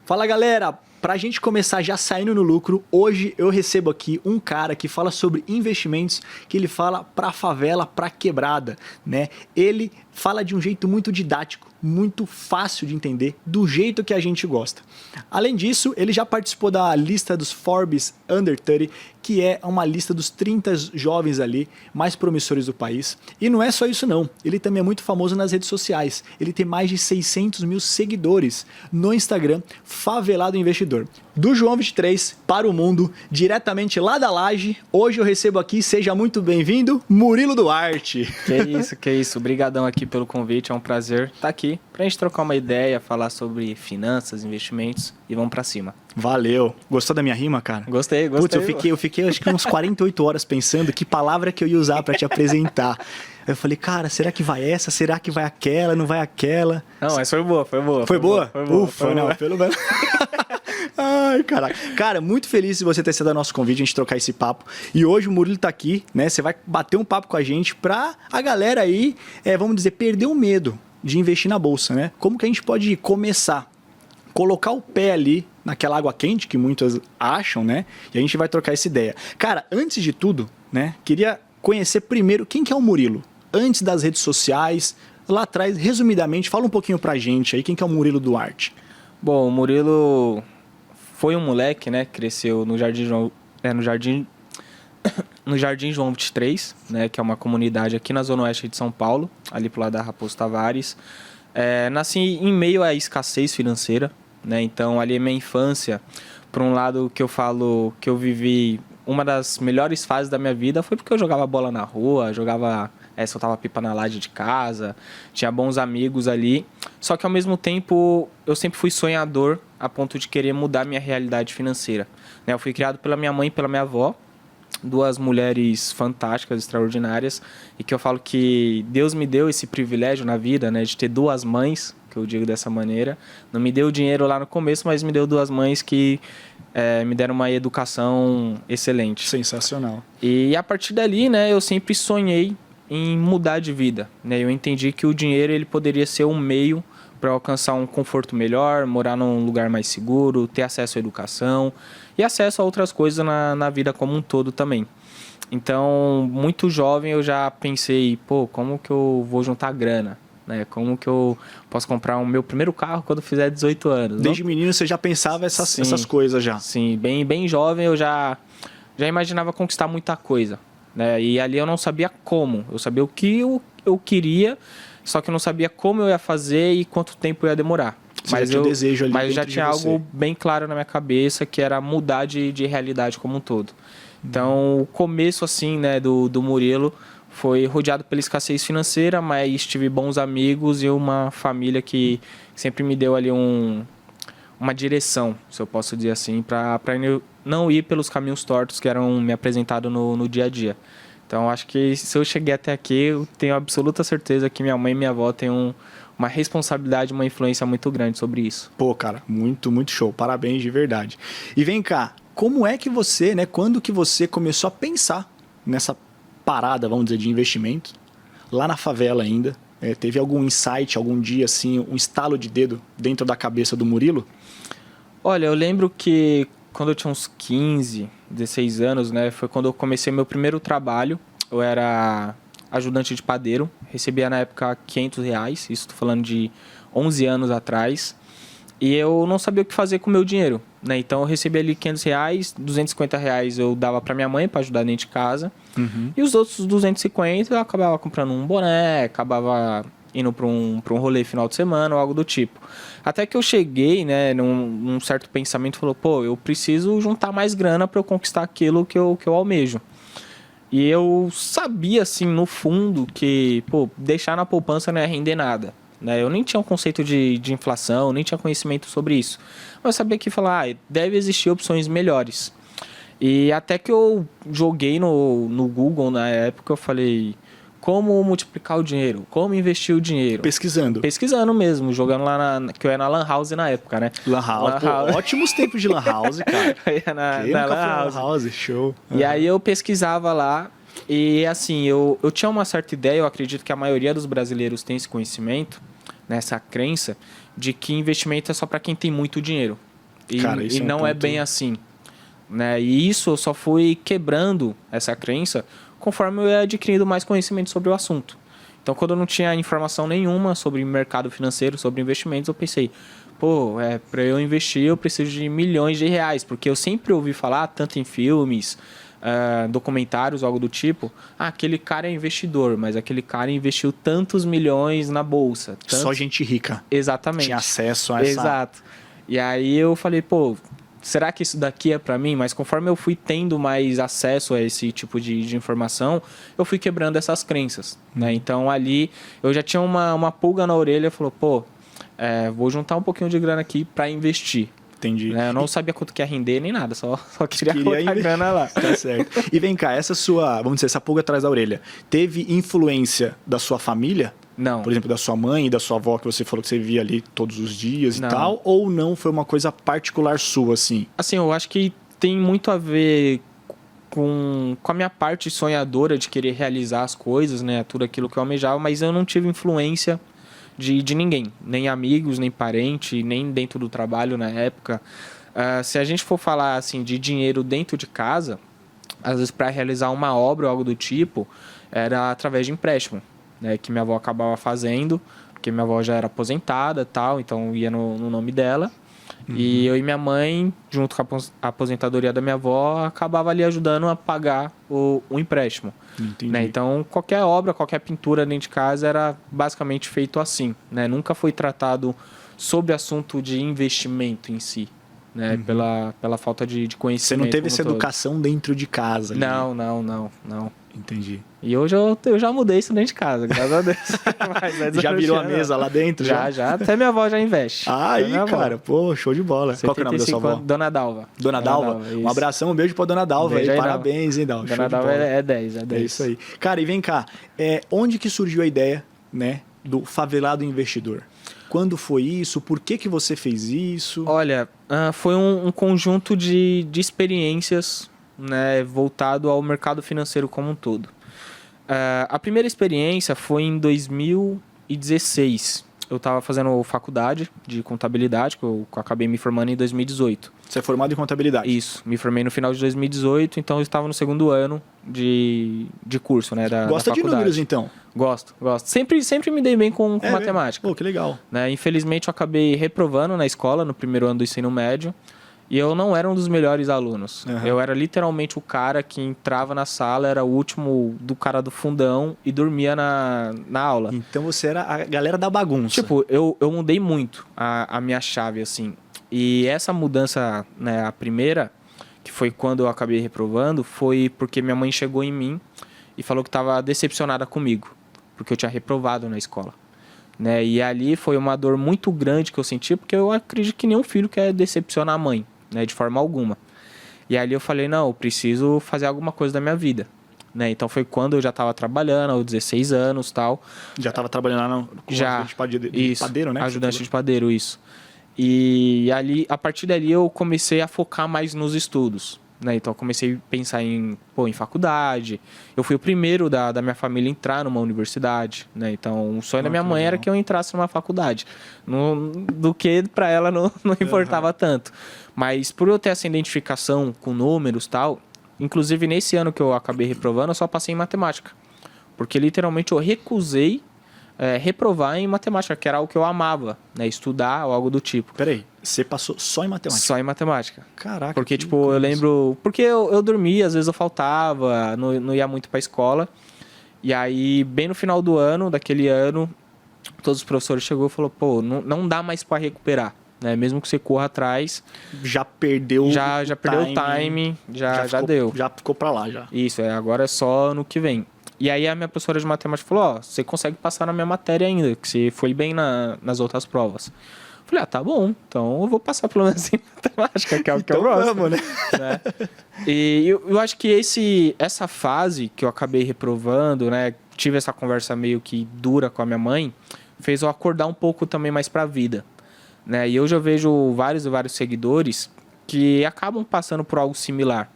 Fala galera, pra gente começar já saindo no lucro, hoje eu recebo aqui um cara que fala sobre investimentos, que ele fala pra favela, pra quebrada, né? Ele fala de um jeito muito didático, muito fácil de entender, do jeito que a gente gosta. Além disso, ele já participou da lista dos Forbes Under 30, que é uma lista dos 30 jovens ali mais promissores do país. E não é só isso não, ele também é muito famoso nas redes sociais. Ele tem mais de 600 mil seguidores no Instagram, Favelado Investidor. Do João 23 para o mundo, diretamente lá da Laje, hoje eu recebo aqui, seja muito bem-vindo, Murilo Duarte. Que isso. Obrigadão aqui pelo convite, é um prazer estar aqui pra gente trocar uma ideia, falar sobre finanças, investimentos e vamos pra cima. Valeu. Gostou da minha rima, cara? Gostei. Putz, eu fiquei acho que uns 48 horas pensando que palavra que eu ia usar pra te apresentar. Eu falei, cara, será que vai essa? Será que vai aquela? Não vai aquela? Não, mas foi boa. Foi boa? Ufa, foi não, boa. pelo menos... Ai, caraca. Cara, muito feliz de você ter sido nosso convite, a gente trocar esse papo. E hoje o Murilo tá aqui, né? Você vai bater um papo com a gente pra a galera aí, vamos dizer, perder o medo de investir na bolsa, né? Como que a gente pode começar? Colocar o pé ali naquela água quente que muitos acham, né? E a gente vai trocar essa ideia. Cara, antes de tudo, né? Queria conhecer primeiro quem que é o Murilo. Antes das redes sociais, lá atrás, resumidamente, fala um pouquinho pra gente aí quem que é o Murilo Duarte. Bom, o Murilo foi um moleque, né? Cresceu no Jardim João 23, né? Que é uma comunidade aqui na Zona Oeste de São Paulo, ali pro lado da Raposo Tavares. Nasci em meio à escassez financeira, né? Então, ali é minha infância. Por um lado, que eu falo que eu vivi uma das melhores fases da minha vida foi porque eu jogava bola na rua, soltava pipa na laje de casa, tinha bons amigos ali. Só que ao mesmo tempo eu sempre fui sonhador a ponto de querer mudar minha realidade financeira. Eu fui criado pela minha mãe e pela minha avó, duas mulheres fantásticas, extraordinárias, e que eu falo que Deus me deu esse privilégio na vida, né, de ter duas mães, que eu digo dessa maneira. Não me deu dinheiro lá no começo, mas me deu duas mães que me deram uma educação excelente. Sensacional. E a partir dali, né, eu sempre sonhei em mudar de vida, né? Eu entendi que o dinheiro ele poderia ser um meio para alcançar um conforto melhor, morar num lugar mais seguro, ter acesso à educação e acesso a outras coisas na vida como um todo também. Então, muito jovem eu já pensei, como que eu vou juntar grana? Né? Como que eu posso comprar o meu primeiro carro quando fizer 18 anos? Desde menino você já pensava essas coisas já? Sim, bem jovem eu já imaginava conquistar muita coisa. Né? E ali eu não sabia como, eu sabia o que eu queria, só que eu não sabia como eu ia fazer e quanto tempo ia demorar. Mas eu desejo ali mas já tinha algo bem claro na minha cabeça, que era mudar de realidade como um todo. Então, o começo assim, né, do Murilo foi rodeado pela escassez financeira, mas tive bons amigos e uma família que sempre me deu ali uma direção, se eu posso dizer assim, para não ir pelos caminhos tortos que eram me apresentados no dia a dia. Então, acho que se eu cheguei até aqui, eu tenho absoluta certeza que minha mãe e minha avó têm uma responsabilidade, uma influência muito grande sobre isso. Pô, cara, muito, muito show. Parabéns de verdade. E vem cá, como é que você, né, quando que você começou a pensar nessa parada, vamos dizer, de investimento, lá na favela ainda? Teve algum insight, algum dia, assim, um estalo de dedo dentro da cabeça do Murilo? Olha, eu lembro que quando eu tinha uns 15, 16 anos, né, foi quando eu comecei meu primeiro trabalho. Eu era ajudante de padeiro, recebia na época R$500, isso estou falando de 11 anos atrás, e eu não sabia o que fazer com o meu dinheiro, né? Então eu recebia ali R$500, R$250 eu dava para minha mãe para ajudar dentro de casa, e os outros 250 eu acabava comprando um boné, acabava indo para um rolê final de semana ou algo do tipo. Até que eu cheguei, né, num certo pensamento, falou, eu preciso juntar mais grana para eu conquistar aquilo que eu almejo. E eu sabia, assim, no fundo, que deixar na poupança não ia render nada. Né? Eu nem tinha um conceito de inflação, nem tinha conhecimento sobre isso. Mas eu sabia que deve existir opções melhores. E até que eu joguei no Google na época, eu falei, como multiplicar o dinheiro, como investir o dinheiro. Pesquisando mesmo, jogando lá, que eu ia na Lan House na época, né? Lan House. Ótimos tempos de Lan House, cara. Eu ia na Lan House, show. E aí eu pesquisava lá, e assim, eu tinha uma certa ideia, eu acredito que a maioria dos brasileiros tem esse conhecimento, nessa crença, de que investimento é só para quem tem muito dinheiro. E, Cara, isso e é um não é ponto- bem assim, né? E isso eu só fui quebrando essa crença conforme eu ia adquirindo mais conhecimento sobre o assunto. Então, quando eu não tinha informação nenhuma sobre mercado financeiro, sobre investimentos, eu pensei, pô, para eu investir eu preciso de milhões de reais, porque eu sempre ouvi falar, tanto em filmes, documentários, algo do tipo, aquele cara é investidor, mas aquele cara investiu tantos milhões na bolsa. Só gente rica Exatamente. tinha acesso a essa... Exato. E aí eu falei, pô, será que isso daqui é pra mim? Mas conforme eu fui tendo mais acesso a esse tipo de informação, eu fui quebrando essas crenças, né? Então ali eu já tinha uma pulga na orelha, falou, pô, vou juntar um pouquinho de grana aqui pra investir. Entendi. Né? Eu não sabia quanto que ia render nem nada, só queria Queria colocar investir. grana lá. Tá certo. E vem cá, essa sua, vamos dizer, essa pulga atrás da orelha, teve influência da sua família? Não. Por exemplo, da sua mãe e da sua avó, que você falou que você via ali todos os dias Não. e tal? Ou não foi uma coisa particular sua, assim? Assim, eu acho que tem muito a ver com a minha parte sonhadora de querer realizar as coisas, né? Tudo aquilo que eu almejava, mas eu não tive influência de ninguém. Nem amigos, nem parente, nem dentro do trabalho na época. Se a gente for falar, assim, de dinheiro dentro de casa, às vezes para realizar uma obra ou algo do tipo, era através de empréstimo, né? Que minha avó acabava fazendo, porque minha avó já era aposentada e tal, então ia no nome dela. E eu e minha mãe, junto com a aposentadoria da minha avó, acabava ali ajudando a pagar o empréstimo. Entendi. Né? Então, qualquer obra, qualquer pintura dentro de casa era basicamente feito assim. Né? Nunca foi tratado sobre assunto de investimento em si, né? Pela falta de Você conhecimento. não teve essa como todo. educação dentro de casa? ali. Não. Entendi. E hoje eu já mudei isso dentro de casa, graças a Deus. Mas antes Já eu não virou a tinha, não. mesa lá dentro? Já. Até minha avó já investe. Ah, Até aí, minha avó. cara. Pô, show de bola. Qual que é o nome da sua 75 avó? anos, Dona Dalva. Dona Dalva? Um isso. abração, um beijo pra Dona Dalva Beijo aí. aí, Parabéns, hein, Dalva? Show Dona de Dalva bola. é 10, é 10. É isso aí. Cara, e vem cá. Onde que surgiu a ideia, né, do favelado investidor? Quando foi isso? Por que você fez isso? Olha, foi um conjunto de experiências, né, voltado ao mercado financeiro como um todo. A primeira experiência foi em 2016. Eu estava fazendo faculdade de contabilidade, que eu acabei me formando em 2018. Você é formado em contabilidade? Isso, me formei no final de 2018, então eu estava no segundo ano de curso, né, da Gosta de faculdade. números, então? Gosto. Sempre me dei bem com matemática. Pô, que legal. Né? Infelizmente, eu acabei reprovando na escola, no primeiro ano do ensino médio, e eu não era um dos melhores alunos. Uhum. Eu era literalmente o cara que entrava na sala, era o último do cara do fundão e dormia na aula. Então você era a galera da bagunça. Tipo, eu mudei muito a minha chave, assim. E essa mudança, né, a primeira, que foi quando eu acabei reprovando, foi porque minha mãe chegou em mim e falou que estava decepcionada comigo, porque eu tinha reprovado na escola. Né? E ali foi uma dor muito grande que eu senti, porque eu acredito que nenhum filho quer decepcionar a mãe, né, de forma alguma. E ali eu falei, não, eu preciso fazer alguma coisa da minha vida. Né? Então foi quando eu já estava trabalhando, aos 16 anos e tal. Já estava trabalhando lá como ajudante de padeiro, né? Ajudante de padeiro, isso. E ali, a partir dali eu comecei a focar mais nos estudos. Né? Então eu comecei a pensar em faculdade. Eu fui o primeiro da minha família a entrar numa universidade. Né? Então o sonho da minha mãe era que eu entrasse numa faculdade. Do que para ela não importava tanto. Mas por eu ter essa identificação com números e tal, inclusive nesse ano que eu acabei reprovando, eu só passei em matemática. Porque literalmente eu recusei reprovar em matemática, que era algo que eu amava, né? Estudar ou algo do tipo. Peraí, você passou só em matemática? Só em matemática. Caraca. Porque, tipo, eu lembro... Porque eu dormia, às vezes eu faltava, não ia muito pra escola. E aí, bem no final do ano, daquele ano, todos os professores chegou e falou, pô, não dá mais pra recuperar. Né? Mesmo que você corra atrás... Já perdeu já perdeu o time, já deu. Já ficou pra lá, já. Isso, agora é só no que vem. E aí a minha professora de matemática falou, você consegue passar na minha matéria ainda, que você foi bem nas outras provas. Eu falei, tá bom, então eu vou passar pelo menos em matemática, que é o que eu gosto. Vamos, né? E eu acho que essa fase que eu acabei reprovando, né, tive essa conversa meio que dura com a minha mãe, fez eu acordar um pouco também mais pra vida. Né? E hoje eu vejo vários seguidores que acabam passando por algo similar.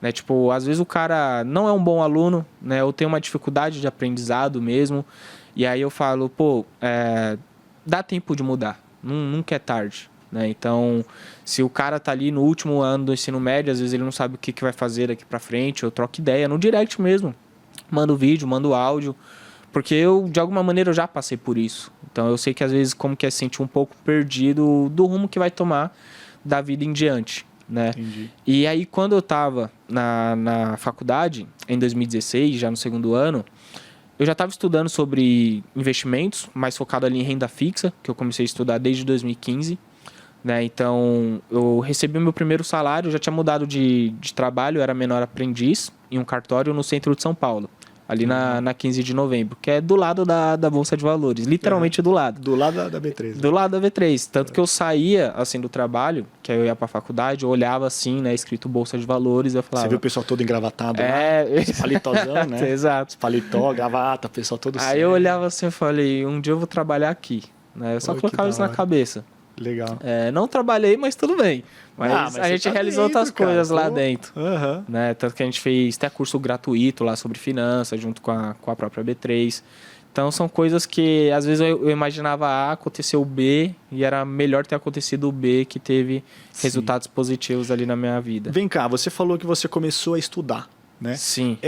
Né? Tipo, às vezes o cara não é um bom aluno, né? Ou tem uma dificuldade de aprendizado mesmo. E aí eu falo, pô, dá tempo de mudar. Nunca é tarde. né? Então, se o cara tá ali no último ano do ensino médio, às vezes ele não sabe o que vai fazer daqui para frente, eu troco ideia no direct mesmo. Mando vídeo, mando áudio, porque eu, de alguma maneira, eu já passei por isso. Então, eu sei que às vezes como que é se sentir um pouco perdido do rumo que vai tomar da vida em diante, né? Entendi. E aí, quando eu estava na faculdade, em 2016, já no segundo ano, eu já estava estudando sobre investimentos, mais focado ali em renda fixa, que eu comecei a estudar desde 2015, né? Então, eu recebi meu primeiro salário, já tinha mudado de trabalho, eu era menor aprendiz em um cartório no centro de São Paulo. Ali na 15 de novembro, que é do lado da Bolsa de Valores, literalmente do lado. Do lado da B3. Do lado da V3. Tanto que eu saía, assim, do trabalho, que aí eu ia pra faculdade, eu olhava assim, né, escrito Bolsa de Valores, eu falava... Você viu o pessoal todo engravatado lá? Esse paletozão, né? Exato. Esse paletó, gravata, o pessoal todo Aí eu olhava assim e falei, um dia eu vou trabalhar aqui, né? Eu só colocava isso na cabeça. Legal. Não trabalhei, mas tudo bem. Mas a gente realizou outras coisas lá dentro. Né? Tanto que a gente fez até curso gratuito lá sobre finanças, junto com a própria B3. Então são coisas que às vezes eu imaginava A, aconteceu B, e era melhor ter acontecido o B, que teve resultados positivos ali na minha vida. Vem cá, você falou que você começou a estudar, né? Sim.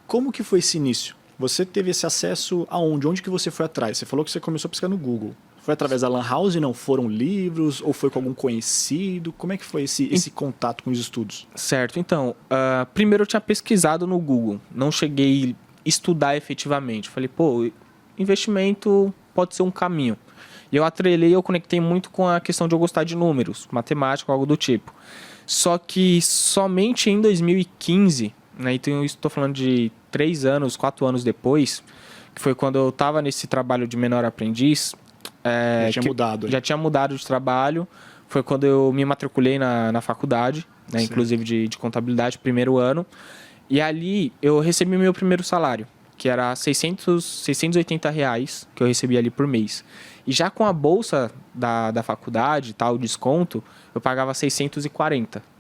Como que foi esse início? Você teve esse acesso aonde? Onde que você foi atrás? Você falou que você começou a pesquisar no Google. Foi através da Lan House, não foram livros? Ou foi com algum conhecido? Como é que foi esse contato com os estudos? Certo, então, primeiro eu tinha pesquisado no Google, não cheguei a estudar efetivamente. Falei, pô, investimento pode ser um caminho. E eu conectei muito com a questão de eu gostar de números, matemática, algo do tipo. Só que somente em 2015, né, então eu estou falando de 3 anos, 4 anos depois, que foi quando eu estava nesse trabalho de menor aprendiz... Já tinha mudado de trabalho. Foi quando eu me matriculei na faculdade, né, inclusive de contabilidade, primeiro ano. E ali eu recebi meu primeiro salário, que era R$680 que eu recebi ali por mês. E já com a bolsa da faculdade, tal, o desconto, eu pagava 640.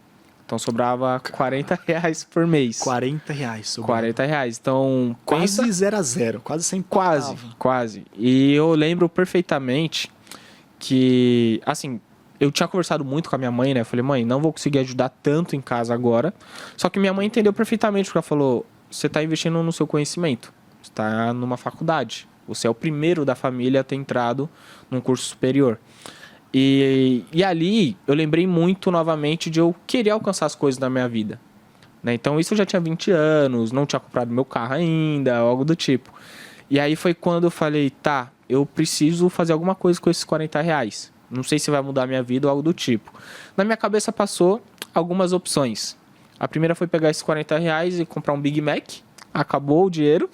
Então sobrava R$40 por mês. R$40. R$40. Então, quase 0 a 0, quase sem Quase. E eu lembro perfeitamente que, assim, eu tinha conversado muito com a minha mãe, né? Eu falei, mãe, não vou conseguir ajudar tanto em casa agora. Só que minha mãe entendeu perfeitamente, porque ela falou, você está investindo no seu conhecimento. Você está numa faculdade. Você é o primeiro da família a ter entrado num curso superior. E ali eu lembrei muito novamente de eu querer alcançar as coisas na minha vida, né? Então isso eu já tinha 20 anos, não tinha comprado meu carro ainda, algo do tipo. E aí foi quando eu falei, tá, eu preciso fazer alguma coisa com esses R$40. Não sei se vai mudar a minha vida ou algo do tipo. Na minha cabeça passou algumas opções. A primeira foi pegar esses R$40 e comprar um Big Mac. Acabou o dinheiro.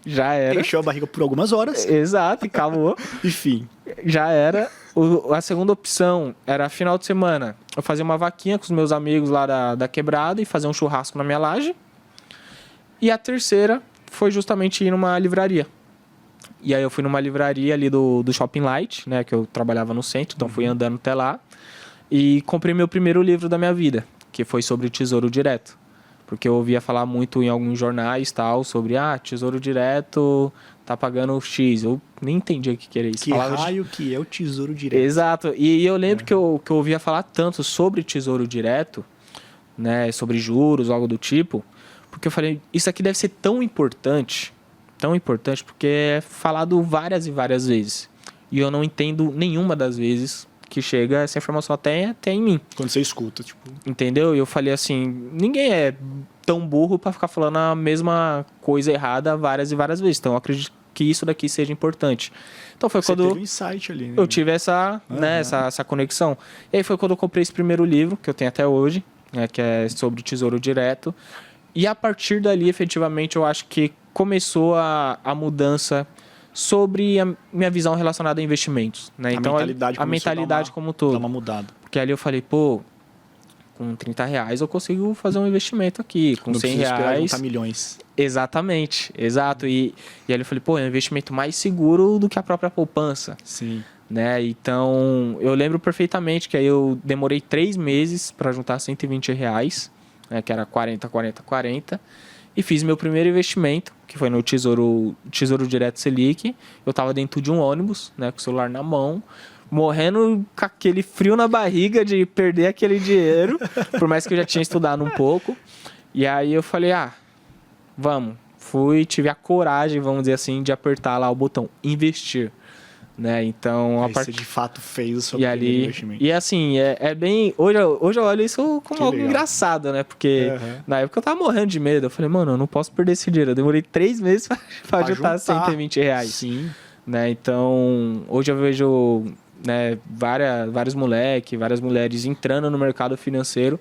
Já era. Encheu a barriga por algumas horas. Exato, acabou. Enfim. Já era. A segunda opção era final de semana. Eu fazia uma vaquinha com os meus amigos lá da quebrada e fazer um churrasco na minha laje. E a terceira foi justamente ir numa livraria. E aí eu fui numa livraria ali do Shopping Light, né? Que eu trabalhava no centro, então fui andando até lá. E comprei meu primeiro livro da minha vida, que foi sobre Tesouro Direto. Porque eu ouvia falar muito em alguns jornais tal, sobre Tesouro Direto tá pagando X. Eu nem entendia o que era isso. Que raio que é o Tesouro Direto. Exato. E eu lembro que eu ouvia falar tanto sobre Tesouro Direto, né, sobre juros, algo do tipo, porque eu falei, isso aqui deve ser tão importante, porque é falado várias e várias vezes. E eu não entendo nenhuma das vezes que chega essa informação até em mim. Quando você escuta, tipo... Entendeu? E eu falei assim, ninguém é tão burro pra ficar falando a mesma coisa errada várias e várias vezes. Então eu acredito que isso daqui seja importante. Então foi quando... Você teve um insight ali, né? Eu tive essa conexão. E aí foi quando eu comprei esse primeiro livro, que eu tenho até hoje, né, que é sobre Tesouro Direto. E a partir dali, efetivamente, eu acho que começou a mudança sobre a minha visão relacionada a investimentos, né? Então, a mentalidade como um todo. Dá uma mudada. Porque ali eu falei, pô, com R$30 eu consigo fazer um investimento aqui. Com não R$100... Não milhões. Exatamente, exato. E aí eu falei, pô, é um investimento mais seguro do que a própria poupança. Sim. Né? Então, eu lembro perfeitamente que aí eu demorei 3 meses para juntar R$120, né? Que era 40, 40, 40. E fiz meu primeiro investimento, que foi no Tesouro Direto Selic. Eu estava dentro de um ônibus, né, com o celular na mão. morrendo com aquele frio na barriga de perder aquele dinheiro, por mais que eu já tinha estudado um pouco. E aí eu falei, vamos. Tive a coragem, vamos dizer assim, de apertar lá o botão investir, né? Então, Aí você de fato fez o seu primeiro primeiro investimento. E assim, é bem... Hoje eu olho isso como algo engraçado, né? Porque na época eu tava morrendo de medo. Eu falei, mano, eu não posso perder esse dinheiro. Eu demorei 3 meses pra juntar R$120. Sim. Né? Então, hoje eu vejo, né, vários moleques, várias mulheres entrando no mercado financeiro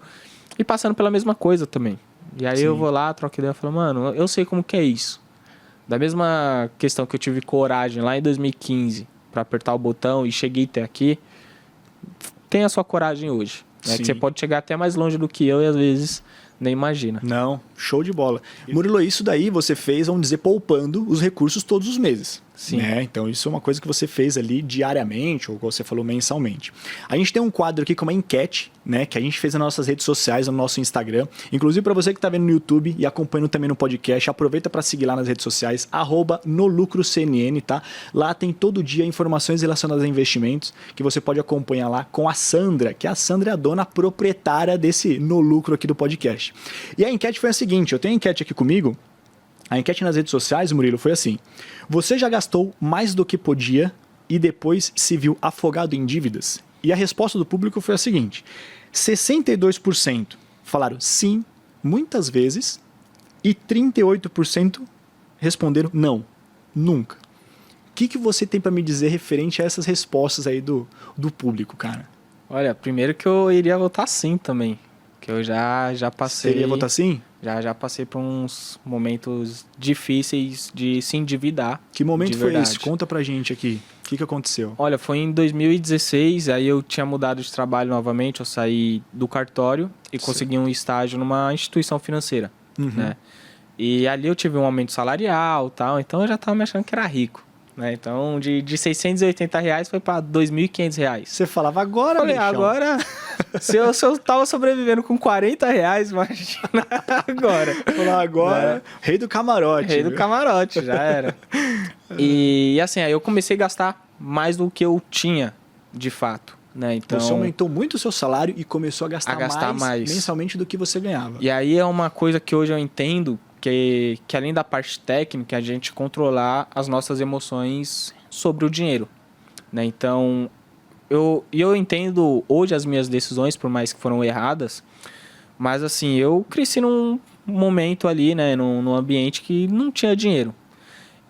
e passando pela mesma coisa também. E aí eu vou lá, troco ideia e falo, mano, eu sei como que é isso. Da mesma questão que eu tive coragem lá em 2015 para apertar o botão e cheguei até aqui, tenha a sua coragem hoje. Né? Que você pode chegar até mais longe do que eu e às vezes nem imagina. Não, show de bola. Murilo, isso daí você fez, vamos dizer, poupando os recursos todos os meses. Sim. Né? Então isso é uma coisa que você fez ali diariamente, ou como você falou, mensalmente. A gente tem um quadro aqui com uma enquete, né, que a gente fez nas nossas redes sociais, no nosso Instagram. Inclusive para você que está vendo no YouTube e acompanhando também no podcast, aproveita para seguir lá nas redes sociais, @NoLucroCNN, tá? Lá tem todo dia informações relacionadas a investimentos que você pode acompanhar lá com a Sandra, que a Sandra é a dona proprietária desse No Lucro aqui do podcast. E a enquete foi a seguinte, eu tenho a enquete aqui comigo. A enquete nas redes sociais, Murilo, foi assim: você já gastou mais do que podia e depois se viu afogado em dívidas? E a resposta do público foi a seguinte: 62% falaram sim, muitas vezes, e 38% responderam não, nunca. O que você tem para me dizer referente a essas respostas aí do público, cara? Olha, primeiro que eu iria votar sim também. Que eu já passei... Você iria votar sim? Já passei por uns momentos difíceis de se endividar. Que momento foi esse? Conta pra gente aqui. O que aconteceu? Olha, foi em 2016, aí eu tinha mudado de trabalho novamente, eu saí do cartório e consegui um estágio numa instituição financeira, né? E ali eu tive um aumento salarial e tal, então eu já tava me achando que era rico. Né? Então, de R$680 foi para R$2.500. Você falava agora, falei, agora... se eu tava sobrevivendo com R$40, imagina agora. Falar agora, né? Rei do camarote. Rei do camarote, já era. E assim, aí eu comecei a gastar mais do que eu tinha, de fato. Né? Então, você aumentou muito o seu salário e começou a gastar mais mensalmente do que você ganhava. E aí é uma coisa que hoje eu entendo... Que além da parte técnica, a gente controlar as nossas emoções sobre o dinheiro, né? Então, eu entendo hoje as minhas decisões, por mais que foram erradas, mas assim, eu cresci num momento ali, né, num ambiente que não tinha dinheiro.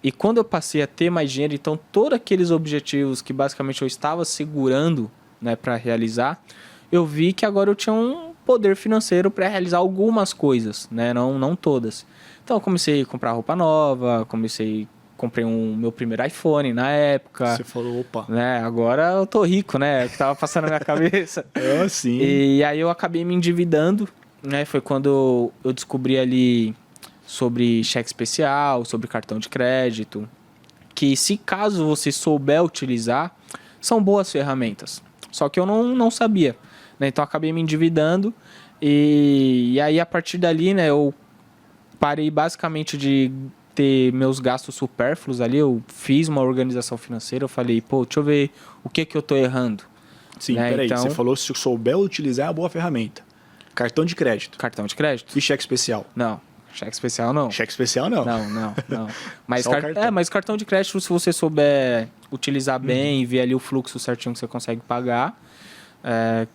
E quando eu passei a ter mais dinheiro, então todos aqueles objetivos que basicamente eu estava segurando, né, para realizar, eu vi que agora eu tinha um poder financeiro para realizar algumas coisas, né, não todas. Então eu comecei a comprar roupa nova, comprei meu primeiro iPhone na época. Você falou, opa. Né? Agora eu tô rico, né? O que tava passando na minha cabeça. Sim. E aí eu acabei me endividando, né? Foi quando eu descobri ali sobre cheque especial, sobre cartão de crédito, que se caso você souber utilizar, são boas ferramentas. Só que eu não sabia, né? Então eu acabei me endividando e aí a partir dali, né, eu parei basicamente de ter meus gastos supérfluos ali, eu fiz uma organização financeira, eu falei, deixa eu ver o que eu tô errando. Sim, né? peraí, então, você falou se eu souber utilizar é uma boa ferramenta. Cartão de crédito. Cartão de crédito. E cheque especial? Não, cheque especial não. Cheque especial não? Não. Mas, mas cartão de crédito, se você souber utilizar bem e ver ali o fluxo certinho que você consegue pagar,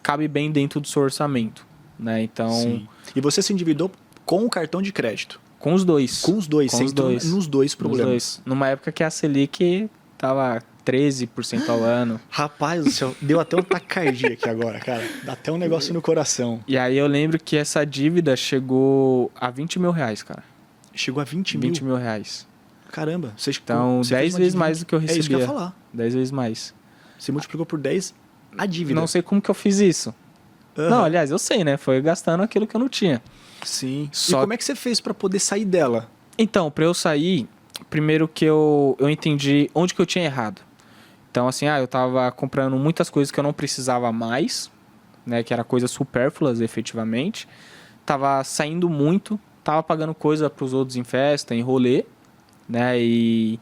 cabe bem dentro do seu orçamento. Né? Então, sim. E você se endividou com o cartão de crédito? Com os dois. Com os dois, você entrou nos dois problemas. Nos dois. Numa época que a Selic tava 13% ao ano. Rapaz do céu, deu até um taquicardia aqui agora, cara. Dá até um negócio no coração. E aí eu lembro que essa dívida chegou a R$20 mil, cara. Chegou a 20 mil? 20 mil reais. Caramba. Então, 10 vezes mais do que eu recebia. É isso que eu ia falar. 10 vezes mais. Você multiplicou por 10 a dívida. Não sei como que eu fiz isso. Não, aliás, eu sei, né? Foi gastando aquilo que eu não tinha. Sim. E como é que você fez para poder sair dela? Então, para eu sair, primeiro que eu entendi onde que eu tinha errado. Então, assim, eu tava comprando muitas coisas que eu não precisava mais, né? Que era coisas supérfluas, efetivamente. Tava saindo muito, tava pagando coisa pros outros em festa, em rolê, né? E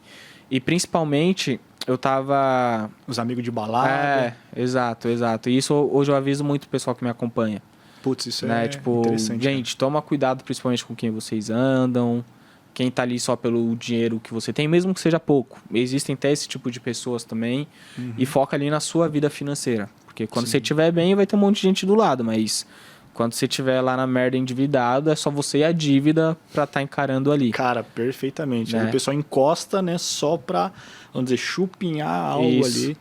E principalmente, eu tava... Os amigos de balada. Exato. E isso hoje eu aviso muito o pessoal que me acompanha. Putz, isso né? é Tipo, interessante. gente, toma cuidado principalmente com quem vocês andam, quem tá ali só pelo dinheiro que você tem, mesmo que seja pouco. Existem até esse tipo de pessoas também. E foca ali na sua vida financeira. Porque quando você estiver bem, vai ter um monte de gente do lado, mas quando você estiver lá na merda endividado, é só você e a dívida pra estar encarando ali. Cara, perfeitamente. Né? Aí o pessoal encosta, né, só pra, vamos dizer, chupinhar algo Isso. ali.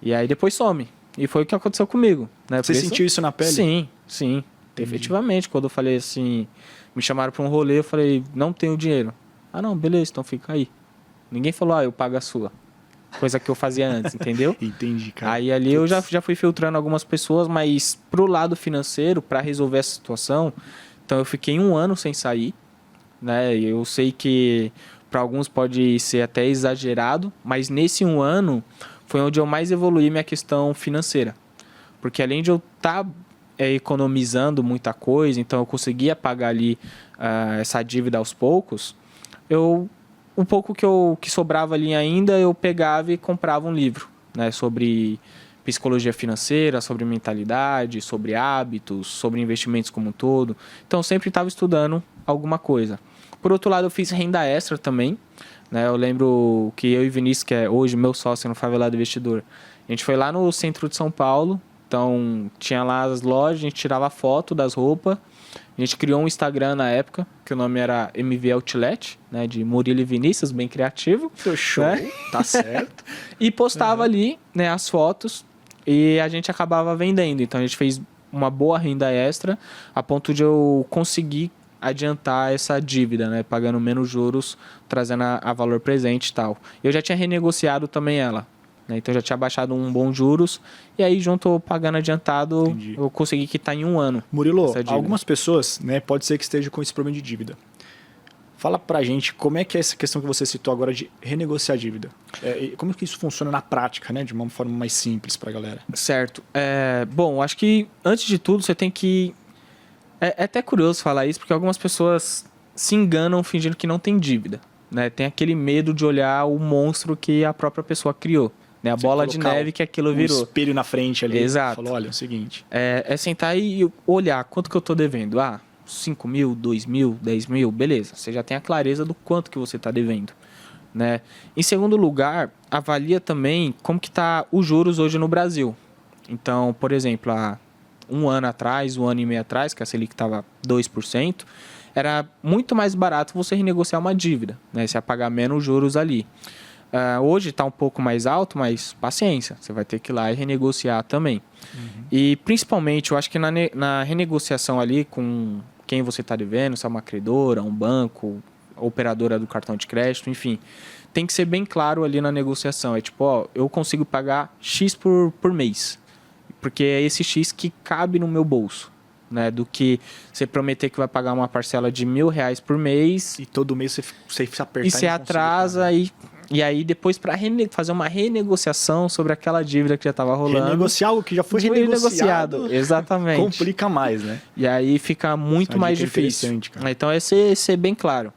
E aí depois some. E foi o que aconteceu comigo. Né? Você sentiu isso na pele? Sim. Efetivamente, quando eu falei assim, me chamaram pra um rolê, eu falei, não tenho dinheiro. Ah, não, beleza, então fica aí. Ninguém falou, eu pago a sua. Coisa que eu fazia antes, entendeu? Entendi, cara. Aí ali eu já fui filtrando algumas pessoas, mas pro lado financeiro, pra resolver essa situação, então eu fiquei 1 ano sem sair, né? Eu sei que para alguns pode ser até exagerado, mas nesse 1 ano foi onde eu mais evoluí minha questão financeira. Porque além de eu estar economizando muita coisa, então eu conseguia pagar ali essa dívida aos poucos, o pouco que sobrava ali ainda, eu pegava e comprava um livro, né, sobre psicologia financeira, sobre mentalidade, sobre hábitos, sobre investimentos como um todo. Então, eu sempre estava estudando alguma coisa. Por outro lado, eu fiz renda extra também. Né? Eu lembro que eu e Vinícius, que é hoje meu sócio no Favelado Investidor, a gente foi lá no centro de São Paulo, então tinha lá as lojas, a gente tirava foto das roupas. A gente criou um Instagram na época, que o nome era MV Outlet, né, de Murilo e Vinícius, bem criativo. Show, né? Tá certo. E postava ali, né, as fotos e a gente acabava vendendo. Então a gente fez uma boa renda extra a ponto de eu conseguir adiantar essa dívida, né, pagando menos juros, trazendo a valor presente e tal. Eu já tinha renegociado também ela. Então já tinha baixado um bom juros e aí junto pagando adiantado. Entendi. Eu consegui quitar em 1 ano. Murilo, algumas pessoas, né, pode ser que estejam com esse problema de dívida. Fala pra gente como é que é essa questão que você citou agora de renegociar a dívida. Como é que isso funciona na prática, né, de uma forma mais simples pra galera? Certo. Bom, acho que antes de tudo você tem que... É até curioso falar isso porque algumas pessoas se enganam fingindo que não tem dívida. Né? Tem aquele medo de olhar o monstro que a própria pessoa criou. Né? A você bola de neve que aquilo virou. Um espelho na frente ali. Exato. Falou, olha, é o seguinte. É sentar e olhar quanto que eu tô devendo. 5 mil, 2 mil, 10 mil, beleza. Você já tem a clareza do quanto que você está devendo. Né? Em segundo lugar, avalia também como que tá os juros hoje no Brasil. Então, por exemplo, há 1 ano atrás, 1 ano e meio atrás, que a Selic estava 2%, era muito mais barato você renegociar uma dívida. Né? Você ia pagar menos juros ali. Hoje está um pouco mais alto, mas paciência, você vai ter que ir lá e renegociar também. E principalmente, eu acho que na renegociação ali com quem você está devendo, se é uma credora, um banco, operadora do cartão de crédito, enfim, tem que ser bem claro ali na negociação. É tipo, eu consigo pagar X por mês, porque é esse X que cabe no meu bolso. Né, do que você prometer que vai pagar uma parcela de R$1.000 por mês. E todo mês você se apertar e você atrasa e aí depois para fazer uma renegociação sobre aquela dívida que já estava rolando. Renegociar algo que já foi renegociado. Exatamente. Complica mais, né? E aí fica muito mais difícil. Então é ser bem claro.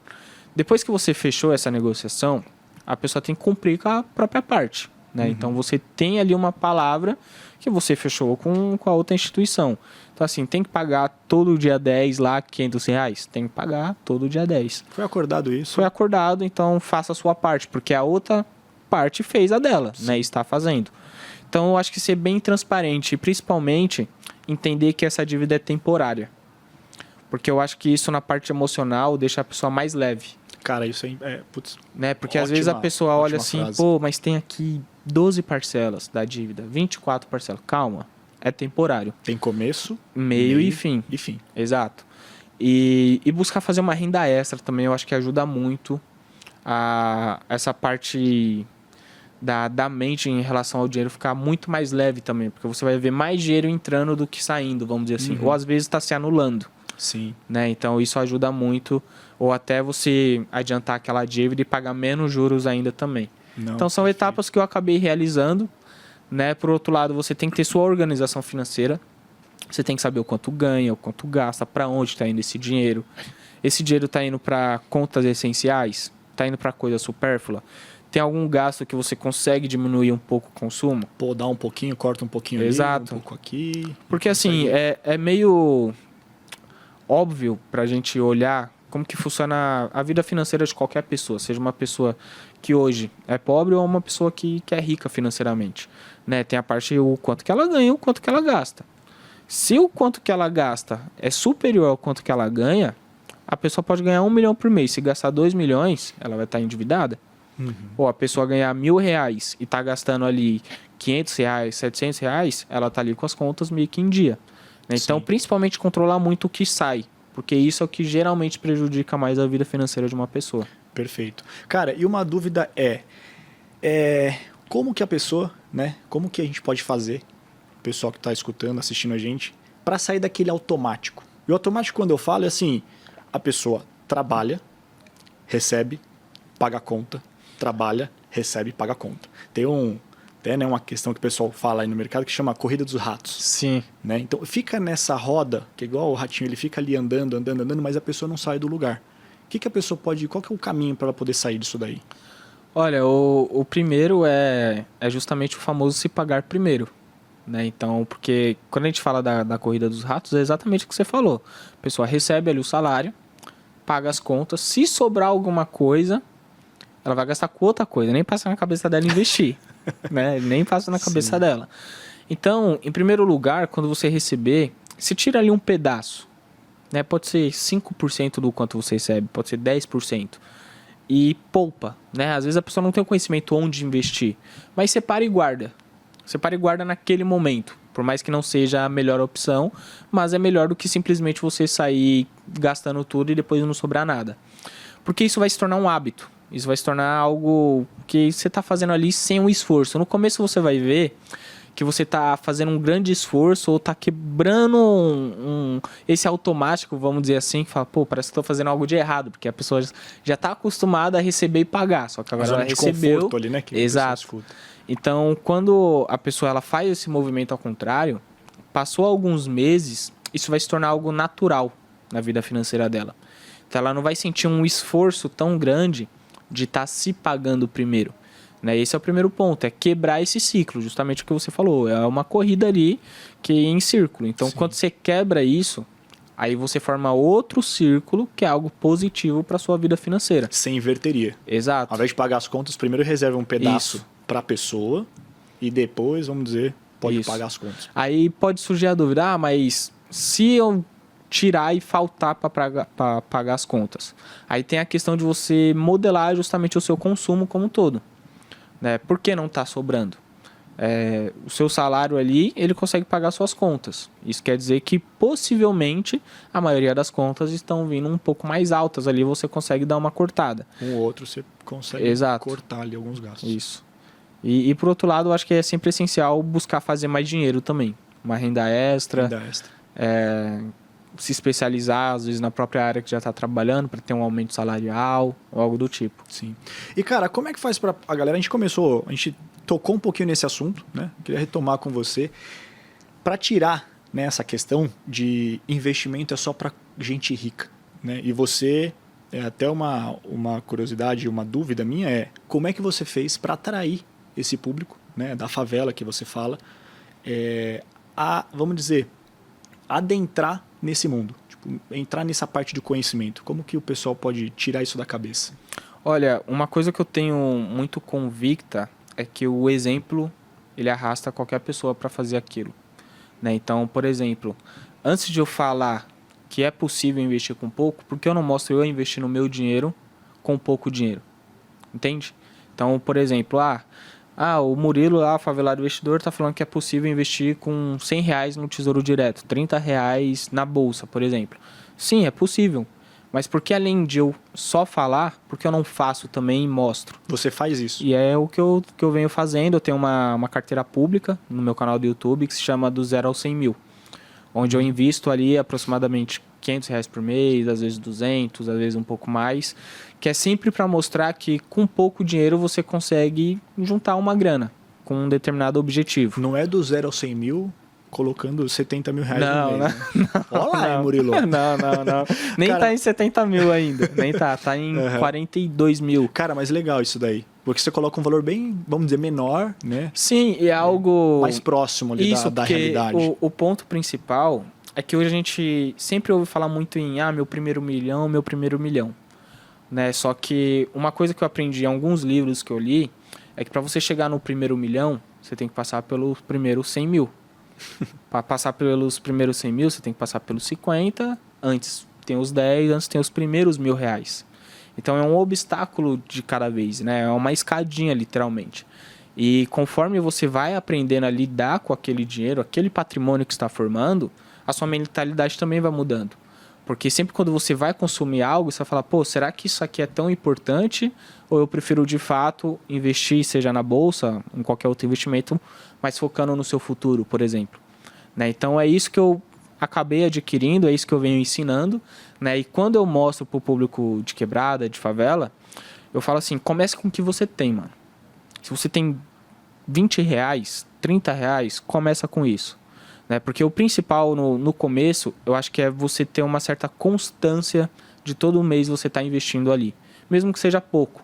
Depois que você fechou essa negociação, a pessoa tem que cumprir com a própria parte. Né? Então você tem ali uma palavra que você fechou com a outra instituição. Então assim, tem que pagar todo dia 10 lá R$500? Tem que pagar todo dia 10. Foi acordado isso? Foi acordado, então faça a sua parte, porque a outra parte fez a dela, né? Está fazendo. Então eu acho que ser bem transparente e principalmente entender que essa dívida é temporária. Porque eu acho que isso na parte emocional deixa a pessoa mais leve. Cara, isso aí putz, né? Porque às vezes a pessoa olha assim, frase. Mas tem aqui 12 parcelas da dívida, 24 parcelas. Calma, é temporário. Tem começo, meio e fim. E fim. Exato. E buscar fazer uma renda extra também, eu acho que ajuda muito a essa parte da mente em relação ao dinheiro ficar muito mais leve também. Porque você vai ver mais dinheiro entrando do que saindo, vamos dizer assim. Ou às vezes está se anulando. Sim. Né? Então isso ajuda muito. Ou até você adiantar aquela dívida e pagar menos juros ainda também. Não, então são etapas que eu acabei realizando. Né? Por outro lado, você tem que ter sua organização financeira. Você tem que saber o quanto ganha, o quanto gasta, para onde está indo esse dinheiro. Esse dinheiro está indo para contas essenciais? Está indo para coisa supérflua? Tem algum gasto que você consegue diminuir um pouco o consumo? Pô, dá um pouquinho, corta um pouquinho Exato. ali, um pouco aqui. Porque assim, é meio óbvio pra gente olhar como que funciona a vida financeira de qualquer pessoa, seja uma pessoa que hoje é pobre ou uma pessoa que é rica financeiramente, né? Tem a parte o quanto que ela ganha e o quanto que ela gasta. Se o quanto que ela gasta é superior ao quanto que ela ganha, a pessoa pode ganhar 1 milhão por mês. Se gastar 2 milhões, ela vai estar endividada. Ou a pessoa ganhar R$ 1.000 e tá gastando ali R$ 500, R$ 700, ela tá ali com as contas meio que em dia. Né? Então, principalmente controlar muito o que sai, porque isso é o que geralmente prejudica mais a vida financeira de uma pessoa. Perfeito. Cara, e uma dúvida como que a pessoa, né? Como que a gente pode fazer, o pessoal que está escutando, assistindo a gente, para sair daquele automático? E o automático, quando eu falo, é assim, a pessoa trabalha, recebe, paga a conta, trabalha, recebe, paga a conta. Tem até, né, uma questão que o pessoal fala aí no mercado que chama a corrida dos ratos. Sim. Né? Então fica nessa roda, que é igual o ratinho, ele fica ali andando, mas a pessoa não sai do lugar. O que a pessoa pode, qual que é o caminho para ela poder sair disso daí? Olha, o primeiro é justamente o famoso se pagar primeiro. Né? Então, porque quando a gente fala da corrida dos ratos, é exatamente o que você falou. A pessoa recebe ali o salário, paga as contas, se sobrar alguma coisa, ela vai gastar com outra coisa, nem passa na cabeça dela investir. Né? Nem passa na cabeça dela. Então, em primeiro lugar, quando você receber, se tira ali um pedaço. Né? Pode ser 5% do quanto você recebe, pode ser 10%. E poupa. Né? Às vezes a pessoa não tem o conhecimento onde investir. Mas separa e guarda. Separa e guarda naquele momento. Por mais que não seja a melhor opção, mas é melhor do que simplesmente você sair gastando tudo e depois não sobrar nada. Porque isso vai se tornar um hábito. Isso vai se tornar algo que você está fazendo ali sem um esforço. No começo você vai ver que você está fazendo um grande esforço ou está quebrando esse automático, vamos dizer assim, que fala, pô, parece que estou fazendo algo de errado, porque a pessoa já está acostumada a receber e pagar, só que agora ela recebeu. Ali, né, que exato. Então, quando a pessoa ela faz esse movimento ao contrário, passou alguns meses, isso vai se tornar algo natural na vida financeira dela. Então, ela não vai sentir um esforço tão grande de estar se pagando primeiro. Né? Esse é o primeiro ponto, é quebrar esse ciclo, justamente o que você falou. É uma corrida ali que é em círculo. Então, quando você quebra isso, aí você forma outro círculo que é algo positivo para sua vida financeira. Sem inverteria. Exato. Ao invés de pagar as contas, primeiro reserva um pedaço para a pessoa e depois, vamos dizer, pode pagar as contas. Aí pode surgir a dúvida, mas se eu tirar e faltar para pagar as contas? Aí tem a questão de você modelar justamente o seu consumo como um todo. Né? Por que não está sobrando? O seu salário ali, ele consegue pagar suas contas. Isso quer dizer que possivelmente a maioria das contas estão vindo um pouco mais altas ali, você consegue dar uma cortada. Um ou outro você consegue cortar ali alguns gastos. Isso. E por outro lado, eu acho que é sempre essencial buscar fazer mais dinheiro também. Uma renda extra. Se especializar, às vezes, na própria área que já está trabalhando para ter um aumento salarial ou algo do tipo. Sim. E, cara, como é que faz para a galera? A gente tocou um pouquinho nesse assunto, né? Queria retomar com você. Para tirar, né, essa questão de investimento é só para gente rica, né? E você, até uma curiosidade, uma dúvida minha como é que você fez para atrair esse público, né, da favela que você fala, vamos dizer, adentrar nesse mundo, tipo, entrar nessa parte de conhecimento. Como que o pessoal pode tirar isso da cabeça? Olha, uma coisa que eu tenho muito convicta é que o exemplo, ele arrasta qualquer pessoa para fazer aquilo. Né? Então, por exemplo, antes de eu falar que é possível investir com pouco, por que eu não mostro eu investindo meu dinheiro com pouco dinheiro? Entende? Então, por exemplo, o Murilo lá, favelado investidor, está falando que é possível investir com R$100 no Tesouro Direto, R$30 na Bolsa, por exemplo. Sim, é possível. Mas por que além de eu só falar, por que eu não faço também e mostro? Você faz isso. E é o que eu venho fazendo. Eu tenho uma carteira pública no meu canal do YouTube que se chama Do Zero ao 100 Mil. Onde eu invisto ali aproximadamente R$500 por mês, às vezes 200, às vezes um pouco mais, que é sempre para mostrar que com pouco dinheiro você consegue juntar uma grana com um determinado objetivo. Não é do 0 ao 100 mil colocando R$70 mil no mês. Olha lá, Murilo. Não. Nem cara, tá em 70 mil ainda. Nem tá em 42 mil. Cara, mas legal isso daí. Porque você coloca um valor bem, vamos dizer, menor, né? Sim, e é algo... mais próximo ali Isso, da porque realidade. o ponto principal é que hoje a gente sempre ouve falar muito em meu primeiro milhão, né? Só que uma coisa que eu aprendi em alguns livros que eu li é que para você chegar no primeiro milhão, você tem que passar pelos primeiros 100 mil. Para passar pelos primeiros 100 mil, você tem que passar pelos 50, antes tem os 10, antes tem os primeiros R$ 1.000. Então é um obstáculo de cada vez, né? É uma escadinha, literalmente. E conforme você vai aprendendo a lidar com aquele dinheiro, aquele patrimônio que está formando, a sua mentalidade também vai mudando. Porque sempre quando você vai consumir algo, você vai falar, pô, será que isso aqui é tão importante? Ou eu prefiro, de fato, investir, seja na bolsa, em qualquer outro investimento, mas focando no seu futuro, por exemplo. Né? Então, é isso que eu acabei adquirindo, é isso que eu venho ensinando. Né? E quando eu mostro para o público de quebrada, de favela, eu falo assim, comece com o que você tem, mano. Se você tem R$20, R$30, começa com isso. Né? Porque o principal no começo, eu acho que é você ter uma certa constância de todo mês você estar investindo ali. Mesmo que seja pouco.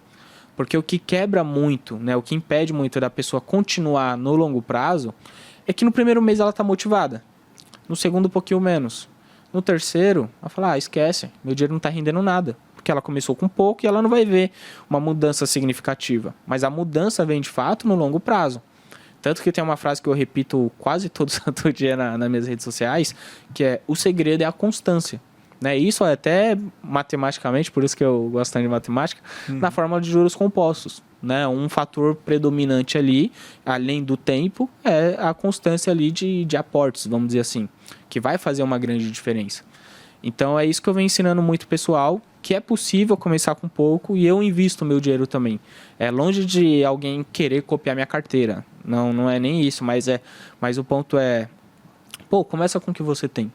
Porque o que quebra muito, né? O que impede muito da pessoa continuar no longo prazo, é que no primeiro mês ela está motivada. No segundo, um pouquinho menos. No terceiro, ela fala, esquece, meu dinheiro não está rendendo nada. Porque ela começou com pouco e ela não vai ver uma mudança significativa. Mas a mudança vem de fato no longo prazo. Tanto que tem uma frase que eu repito quase todo santo dia nas minhas redes sociais, que é, o segredo é a constância. Né? Isso é até matematicamente, por isso que eu gosto tanto de matemática, na fórmula de juros compostos. Né? Um fator predominante ali, além do tempo, é a constância ali de aportes, vamos dizer assim, que vai fazer uma grande diferença. Então é isso que eu venho ensinando muito pessoal, que é possível começar com pouco e eu invisto meu dinheiro também. É longe de alguém querer copiar minha carteira. Não é nem isso, mas o ponto é, começa com o que você tem.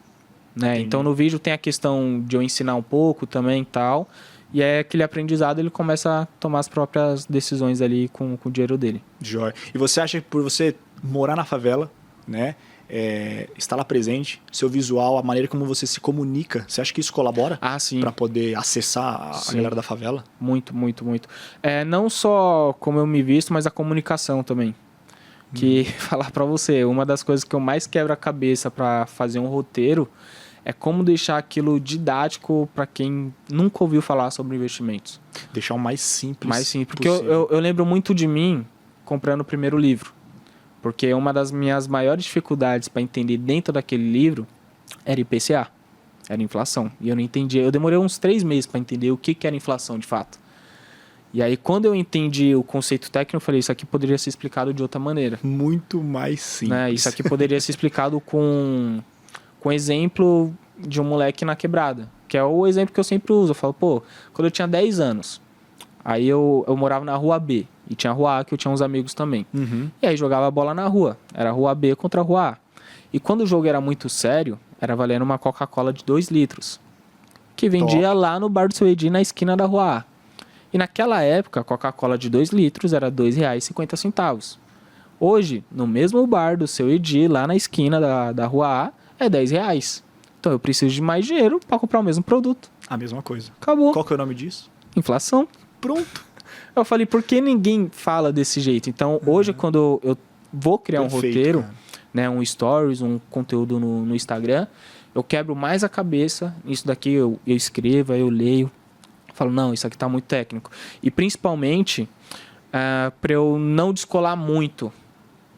Né? Então no vídeo tem a questão de eu ensinar um pouco também e tal, e é aquele aprendizado, ele começa a tomar as próprias decisões ali com o dinheiro dele. Joia. E você acha que por você morar na favela, né, estar lá presente, seu visual, a maneira como você se comunica, você acha que isso colabora para poder acessar a galera da favela? Muito, muito, muito. Não só como eu me visto, mas a comunicação também. Que falar para você, uma das coisas que eu mais quebro a cabeça para fazer um roteiro é como deixar aquilo didático para quem nunca ouviu falar sobre investimentos. Deixar o mais simples. Mais simples. Porque eu lembro muito de mim comprando o primeiro livro. Porque uma das minhas maiores dificuldades para entender dentro daquele livro era IPCA. Era inflação. E eu não entendia. Eu demorei uns 3 meses para entender o que era inflação de fato. E aí, quando eu entendi o conceito técnico, eu falei, isso aqui poderia ser explicado de outra maneira. Muito mais simples. Né? Isso aqui poderia ser explicado com exemplo de um moleque na quebrada. Que é o exemplo que eu sempre uso. Eu falo, quando eu tinha 10 anos, aí eu morava na rua B. E tinha a rua A, que eu tinha uns amigos também. E aí jogava bola na rua. Era a rua B contra a rua A. E quando o jogo era muito sério, era valendo uma Coca-Cola de 2 litros. Que vendia lá no bar do seu Edi, na esquina da rua A. E naquela época, a Coca-Cola de 2 litros era R$ 2,50. Hoje, no mesmo bar do seu Edi, lá na esquina da rua A, é R$10. Então eu preciso de mais dinheiro para comprar o mesmo produto. A mesma coisa. Acabou. Qual que é o nome disso? Inflação. Pronto. Eu falei, por que ninguém fala desse jeito? Então, hoje, quando eu vou criar um roteiro, né, um stories, um conteúdo no Instagram, eu quebro mais a cabeça. Isso daqui eu escrevo, eu leio. Falo, não, isso aqui tá muito técnico. E principalmente, para eu não descolar muito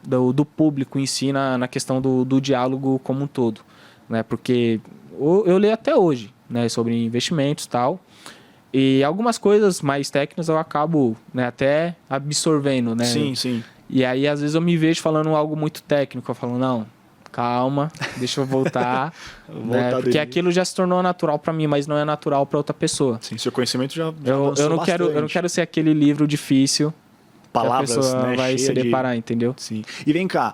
do público em si na questão do diálogo como um todo. Né? Porque eu leio até hoje, né, sobre investimentos e tal. E algumas coisas mais técnicas eu acabo, né, até absorvendo. Né? Sim, sim. E aí, às vezes, eu me vejo falando algo muito técnico. Eu falo, não, calma, deixa eu voltar. Né? Porque aquilo já se tornou natural para mim, mas não é natural para outra pessoa. Sim, seu conhecimento já eu não quero ser aquele livro difícil. Palavras, que a pessoa, né, vai se deparar, entendeu? Sim. E vem cá,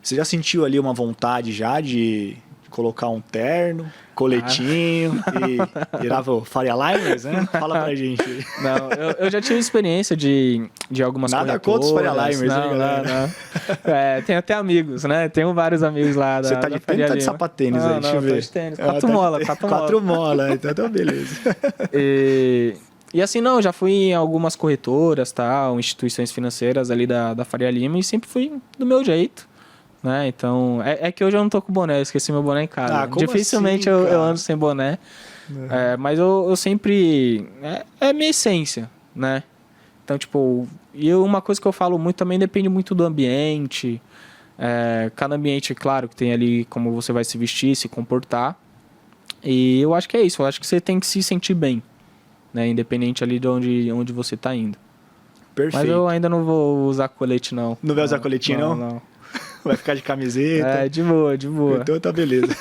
você já sentiu ali uma vontade já de colocar um terno, coletinho e virava o Faria Limers, né? Fala pra gente. Não, eu já tive experiência de algumas coisas. Nada contra os Faria Limers, né, galera? Não. Tenho até amigos, né? Tenho vários amigos lá da Você tá de tênis ou tá de sapatênis aí? Deixa eu ver. Tô de tênis. 4 mola. Quatro mola, então beleza. E assim, não, já fui em algumas corretoras, tal, instituições financeiras ali da Faria Lima e sempre fui do meu jeito, né? Então, é que hoje eu não tô com boné, eu esqueci meu boné em casa. Ah, como Dificilmente assim, eu cara? ando sem boné, mas eu sempre... É minha essência, né? Então, tipo, uma coisa que eu falo muito também depende muito do ambiente. Cada ambiente, claro, que tem ali como você vai se vestir, se comportar. E eu acho que é isso, eu acho que você tem que se sentir bem, né? Independente ali de onde você tá indo. Perfeito. Mas eu ainda não vou usar colete, não. Não vai usar coletinho, não? Não. Vai ficar de camiseta? De boa, de boa. Então tá beleza.